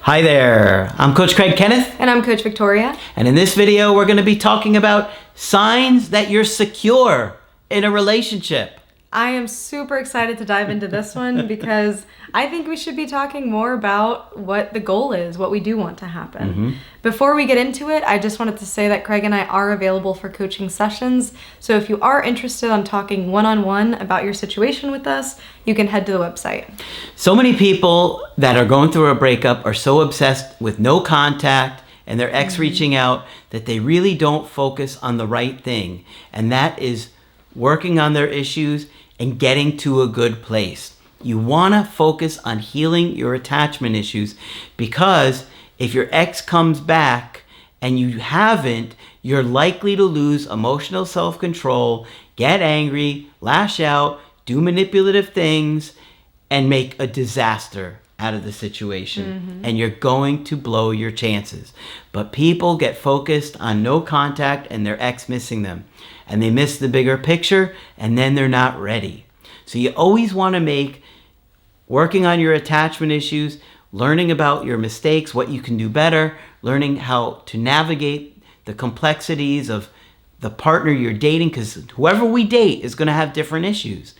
Hi there, I'm Coach Kenneth. And I'm Coach Victoria. And in this video, we're going to be talking about signs that you're secure in a relationship. I am super excited to dive into this one because I think we should be talking more about what the goal is, what we do want to happen. Before we get into it, I just wanted to say that Craig and I are available for coaching sessions. So if you are interested on talking one-on-one about your situation with us, you can head to the website. So many people that are going through a breakup are so obsessed with no contact and their ex reaching out that they really don't focus on the right thing. And that is working on their issues and getting to a good place. You want to focus on healing your attachment issues, because if your ex comes back and you haven't, you're likely to lose emotional self-control, get angry, lash out, do manipulative things, and make a disaster out of the situation. And you're going to blow your chances. But people get focused on no contact and their ex missing them. And they miss the bigger picture, and then they're not ready. So you always want to make working on your attachment issues, learning about your mistakes, what you can do better, learning how to navigate the complexities of the partner you're dating, because whoever we date is going to have different issues.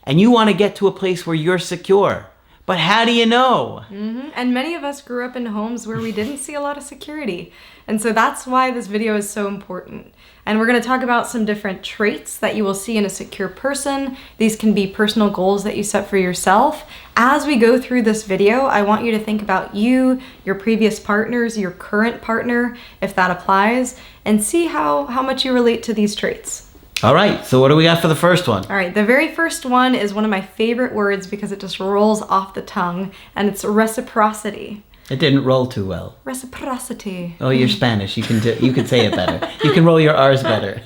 And you want to get to a place where you're secure. But how do you know? And many of us grew up in homes where we didn't see a lot of security. And so that's why this video is so important. And we're going to talk about some different traits that you will see in a secure person. These can be personal goals that you set for yourself. As we go through this video, I want you to think about you, your previous partners, your current partner, if that applies, and see how much you relate to these traits. All right, so what do we got for the first one? All right, the very first one is one of my favorite words because it just rolls off the tongue, and it's reciprocity. It didn't roll too well. Reciprocity. Oh, you're Spanish. You can say it better. You can roll your R's better.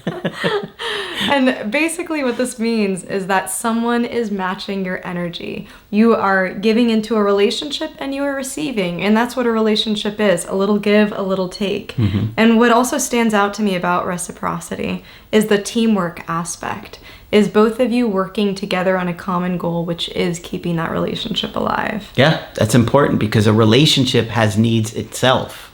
And basically what this means is that someone is matching your energy. You are giving into a relationship and you are receiving. And that's what a relationship is, a little give, a little take. And what also stands out to me about reciprocity is the teamwork aspect. Is both of you working together on a common goal, which is keeping that relationship alive? Yeah, that's important because a relationship has needs itself.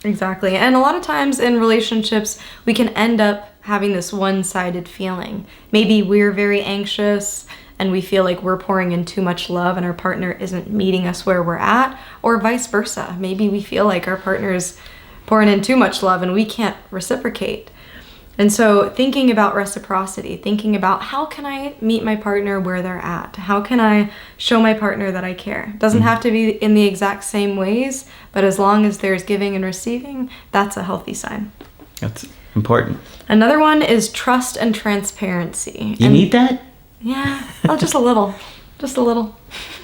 Exactly. And a lot of times in relationships, we can end up having this one-sided feeling. Maybe we're very anxious and we feel like we're pouring in too much love and our partner isn't meeting us where we're at, or vice versa. Maybe we feel like our partner's pouring in too much love and we can't reciprocate. And so thinking about reciprocity, thinking about how can I meet my partner where they're at? How can I show my partner that I care? Doesn't have to be in the exact same ways, but as long as there's giving and receiving, that's a healthy sign. That's important. Another one is trust and transparency. You need that? Yeah, well, just a little. Just a little.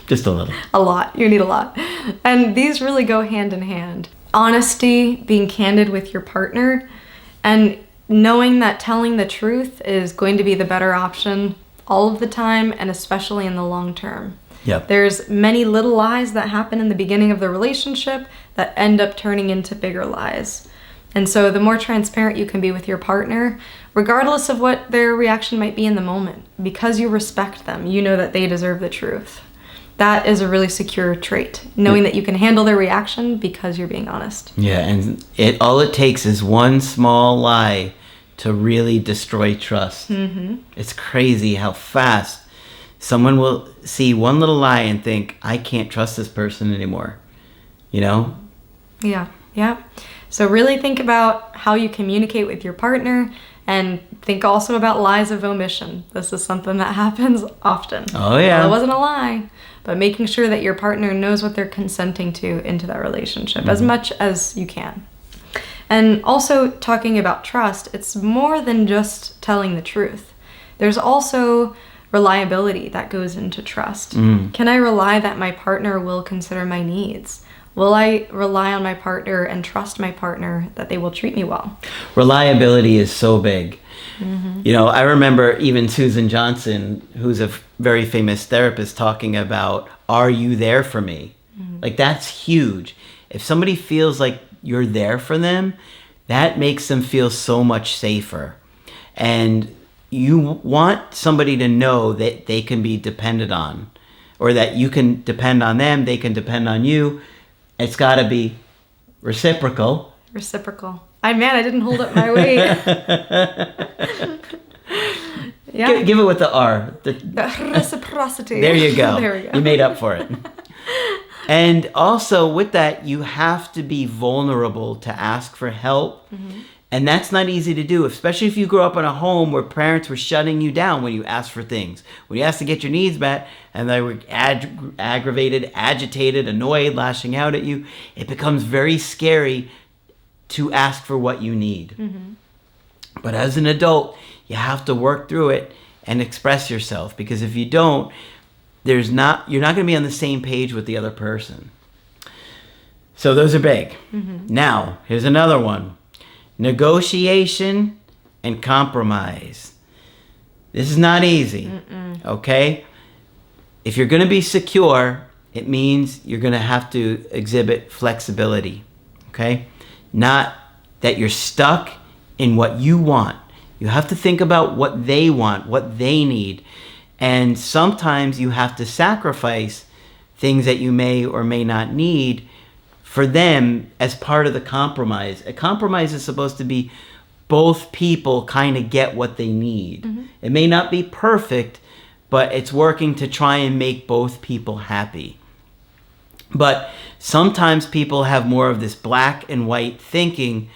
Just a little. A lot. You need a lot. And these really go hand in hand. Honesty, being candid with your partner, and knowing that telling the truth is going to be the better option all of the time, and especially in the long term. Yep. There's many little lies that happen in the beginning of the relationship that end up turning into bigger lies. And so the more transparent you can be with your partner, regardless of what their reaction might be in the moment, because you respect them, you know that they deserve the truth. That is a really secure trait, knowing that you can handle their reaction because you're being honest. Yeah, and all it takes is one small lie to really destroy trust. It's crazy how fast someone will see one little lie and think, I can't trust this person anymore. You know? Yeah. So really think about how you communicate with your partner, and think also about lies of omission. This is something that happens often. Oh, yeah. Well, it wasn't a lie, but making sure that your partner knows what they're consenting to into that relationship as much as you can. And also talking about trust, it's more than just telling the truth. There's also reliability that goes into trust. Can I rely that my partner will consider my needs? Will I rely on my partner and trust my partner that they will treat me well? Reliability is so big. You know, I remember even Susan Johnson, who's a very famous therapist, talking about, are you there for me? Like, that's huge. If somebody feels like you're there for them, that makes them feel so much safer. And you want somebody to know that they can be depended on, or that you can depend on them, they can depend on you. It's got to be reciprocal. Reciprocal. I didn't hold up my weight. Yeah. Give it with the R. The reciprocity. There you go. There we go. You made up for it. And also with that, you have to be vulnerable to ask for help. Mm-hmm. And that's not easy to do, especially if you grew up in a home where parents were shutting you down when you asked for things. When you asked to get your needs met and they were aggravated, agitated, annoyed, lashing out at you, it becomes very scary to ask for what you need. Mm-hmm. But as an adult, you have to work through it and express yourself, because if you don't, you're not going to be on the same page with the other person. So those are big. Mm-hmm. Now, here's another one. Negotiation and compromise. This is not easy. Mm-mm. Okay? If you're going to be secure, it means you're going to have to exhibit flexibility. Okay? Not that you're stuck in what you want. You have to think about what they want, what they need. And sometimes you have to sacrifice things that you may or may not need for them as part of the compromise. A compromise is supposed to be both people kind of get what they need. Mm-hmm. It may not be perfect, but it's working to try and make both people happy. But sometimes people have more of this black and white thinking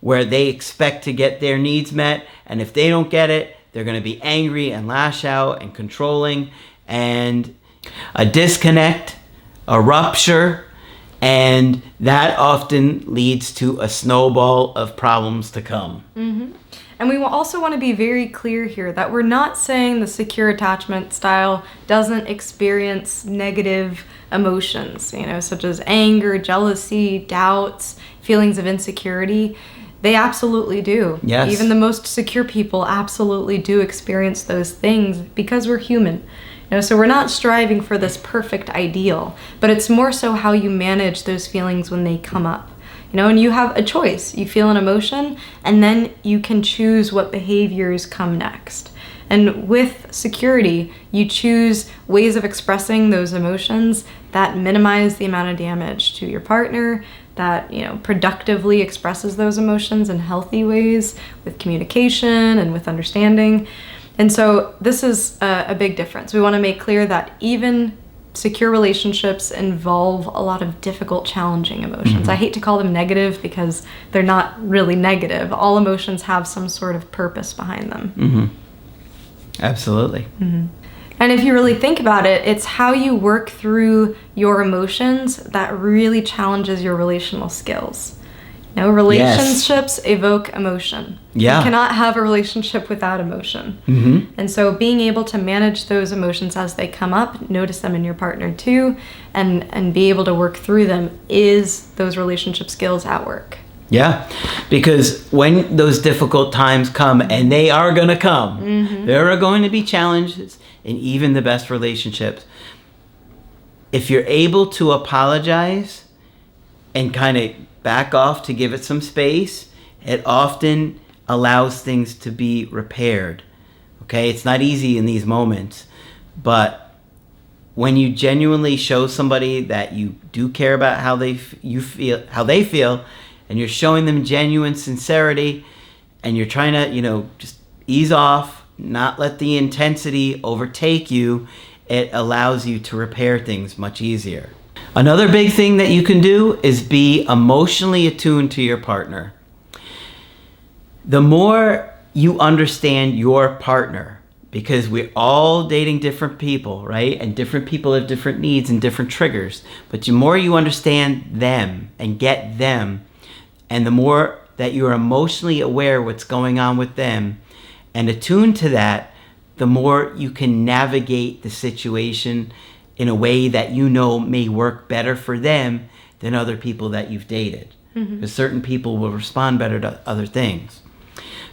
where they expect to get their needs met, and if they don't get it, they're going to be angry and lash out and controlling, and a disconnect, a rupture, and that often leads to a snowball of problems to come. Mm-hmm. And we will also want to be very clear here that we're not saying the secure attachment style doesn't experience negative emotions, such as anger, jealousy, doubts, feelings of insecurity. They absolutely do. Yes. Even the most secure people absolutely do experience those things because we're human. So we're not striving for this perfect ideal, but it's more so how you manage those feelings when they come up. And you have a choice. You feel an emotion, and then you can choose what behaviors come next. And with security, you choose ways of expressing those emotions that minimize the amount of damage to your partner, that productively expresses those emotions in healthy ways with communication and with understanding. And so this is a big difference. We want to make clear that even secure relationships involve a lot of difficult, challenging emotions. Mm-hmm. I hate to call them negative because they're not really negative. All emotions have some sort of purpose behind them. Mm-hmm. Absolutely. Mm-hmm. And if you really think about it, it's how you work through your emotions that really challenges your relational skills. Relationships evoke emotion. Yeah. You cannot have a relationship without emotion. Mm-hmm. And so being able to manage those emotions as they come up, notice them in your partner too, and be able to work through them is those relationship skills at work. Yeah, because when those difficult times come, and they are going to come, mm-hmm. there are going to be challenges in even the best relationships. If you're able to apologize and kind of back off to give it some space, it often allows things to be repaired. Okay, it's not easy in these moments, but when you genuinely show somebody that you do care about how they feel, and you're showing them genuine sincerity, and you're trying to, just ease off, not let the intensity overtake you, it allows you to repair things much easier. Another big thing that you can do is be emotionally attuned to your partner. The more you understand your partner, because we're all dating different people, right? And different people have different needs and different triggers. But the more you understand them and get them, and the more that you're emotionally aware what's going on with them and attuned to that, the more you can navigate the situation in a way that may work better for them than other people that you've dated. Mm-hmm. Because certain people will respond better to other things.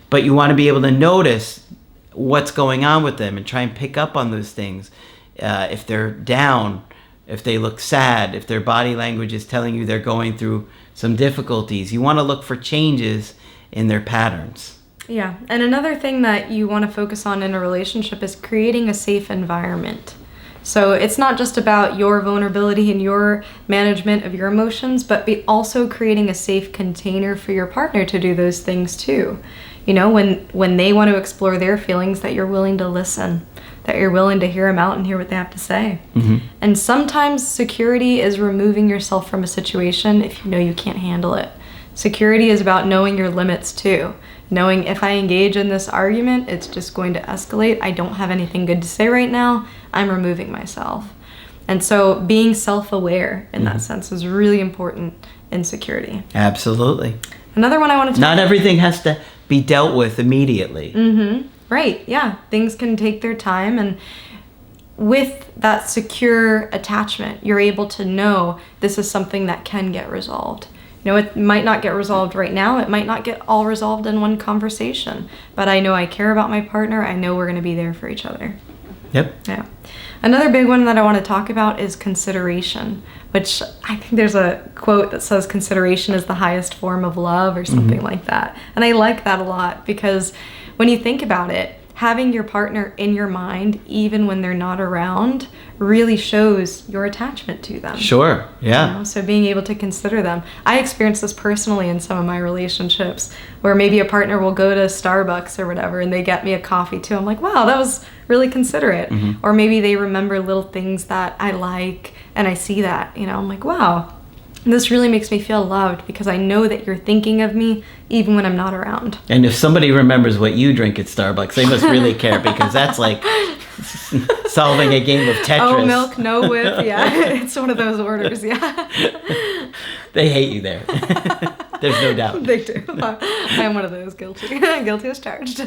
But you want to be able to notice what's going on with them and try and pick up on those things. If they're down, if they look sad, if their body language is telling you they're going through some difficulties, you want to look for changes in their patterns. Yeah, and another thing that you want to focus on in a relationship is creating a safe environment. So it's not just about your vulnerability and your management of your emotions, but be also creating a safe container for your partner to do those things too. You know, when they want to explore their feelings, that you're willing to listen, that you're willing to hear them out and hear what they have to say. And sometimes security is removing yourself from a situation if you know you can't handle it. Security is about knowing your limits too. Knowing if I engage in this argument, it's just going to escalate. I don't have anything good to say right now. I'm removing myself. And so being self-aware in that sense is really important in security. Absolutely. Another one I want to Not everything has to be dealt with immediately. Right, yeah. Things can take their time, and with that secure attachment, you're able to know this is something that can get resolved. You know, it might not get resolved right now. It might not get all resolved in one conversation, but I know I care about my partner. I know we're going to be there for each other. Yep. Yeah. Another big one that I want to talk about is consideration, which I think there's a quote that says consideration is the highest form of love or something like that. And I like that a lot because when you think about it, having your partner in your mind, even when they're not around, really shows your attachment to them. Sure, yeah. You know? So being able to consider them. I experienced this personally in some of my relationships where maybe a partner will go to Starbucks or whatever and they get me a coffee too. I'm like, wow, that was really considerate. Or maybe they remember little things that I like and I see that, you know, I'm like, wow, this really makes me feel loved because I know that you're thinking of me even when I'm not around. And if somebody remembers what you drink at Starbucks, they must really care because that's like solving a game of Tetris. Oh, milk, no whip. Yeah, it's one of those orders. Yeah. They hate you there. There's no doubt. They do. I am one of those guilty. Guilty as charged.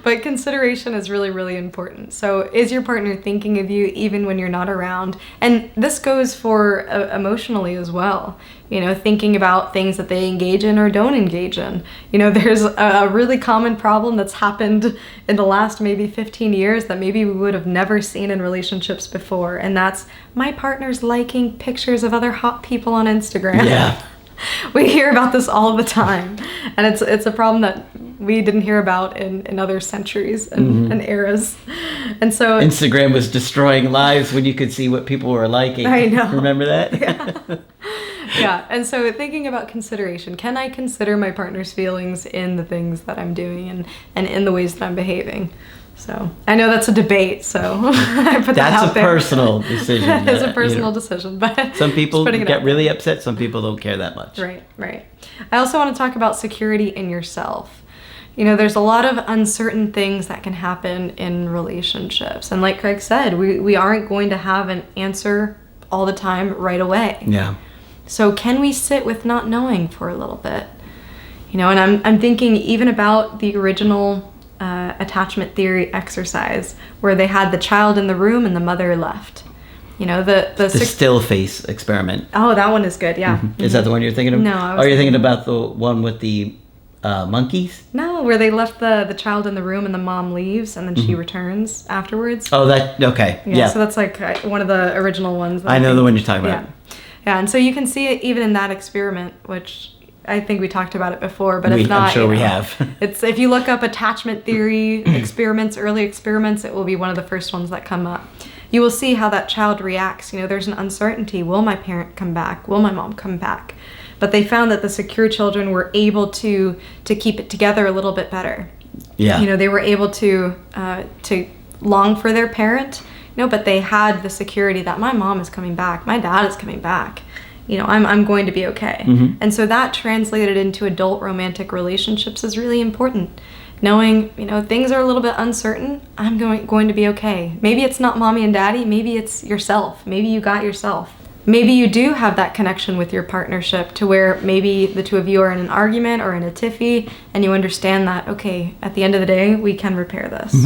But consideration is really, really important. So is your partner thinking of you even when you're not around? And this goes for emotionally as well. You know, thinking about things that they engage in or don't engage in. You know, there's a really common problem that's happened in the last maybe 15 years that maybe we would have never seen in relationships before. And that's my partner's liking pictures of other hot people on Instagram. Yeah. We hear about this all the time. And it's a problem that we didn't hear about in other centuries and eras. And so Instagram was destroying lives when you could see what people were liking. I know. Remember that? Yeah. Yeah. And so thinking about consideration, can I consider my partner's feelings in the things that I'm doing and in the ways that I'm behaving? So I know that's a debate, so I put that out there. That's a personal decision. It's a personal decision, but some people just putting it get out really there. upset. Some people don't care that much. Right, right. I also want to talk about security in yourself. You know, there's a lot of uncertain things that can happen in relationships. And like Craig said, we aren't going to have an answer all the time right away. Yeah. So can we sit with not knowing for a little bit? You know, and I'm thinking even about the original attachment theory exercise where they had the child in the room and the mother left. You know, the still face experiment. Oh, that one is good. Yeah. Is that the one you're thinking of? No, I was you're thinking about the one with the monkeys? No, where they left the child in the room and the mom leaves and then she returns afterwards. Oh, that okay. Yeah. So that's like one of the original ones. I know the one you're talking about. Yeah, and so you can see it even in that experiment, which I think we talked about it before, but if not, I'm sure we have. It's if you look up attachment theory experiments, early experiments, it will be one of the first ones that come up. You will see how that child reacts. You know, there's an uncertainty. Will my parent come back? Will my mom come back? But they found that the secure children were able to keep it together a little bit better. Yeah. You know, they were able to long for their parent, you know, but they had the security that my mom is coming back, my dad is coming back. You know, I'm going to be okay. And so that translated into adult romantic relationships is really important. Knowing, you know, things are a little bit uncertain, I'm going to be okay. Maybe it's not mommy and daddy, maybe it's yourself. Maybe you got yourself. Maybe you do have that connection with your partnership to where maybe the two of you are in an argument or in a tiffy and you understand that, okay, at the end of the day, we can repair this.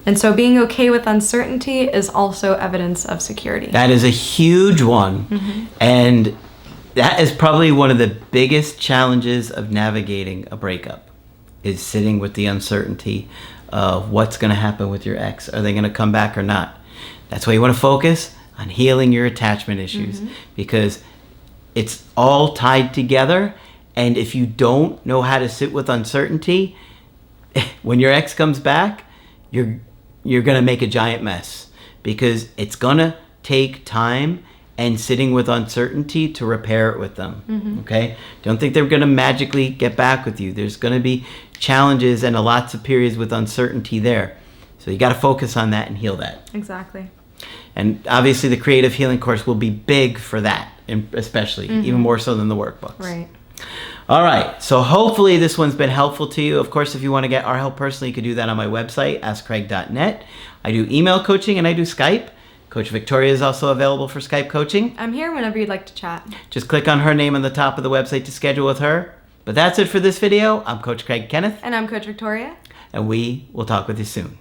And so being okay with uncertainty is also evidence of security. That is a huge one. And that is probably one of the biggest challenges of navigating a breakup, is sitting with the uncertainty of what's going to happen with your ex. Are they going to come back or not? That's why you want to focus on healing your attachment issues, because it's all tied together. And if you don't know how to sit with uncertainty, when your ex comes back, you're going to make a giant mess, because it's going to take time and sitting with uncertainty to repair it with them. Okay? Don't think they're going to magically get back with you. There's going to be challenges and lots of periods with uncertainty there. So you got to focus on that and heal that. Exactly. And obviously the creative healing course will be big for that, especially, even more so than the workbooks. Right. All right, so hopefully this one's been helpful to you. Of course, if you want to get our help personally, you can do that on my website, askcraig.net. I do email coaching and I do Skype. Coach Victoria is also available for Skype coaching. I'm here whenever you'd like to chat. Just click on her name on the top of the website to schedule with her. But that's it for this video. I'm Coach Craig Kenneth. And I'm Coach Victoria. And we will talk with you soon.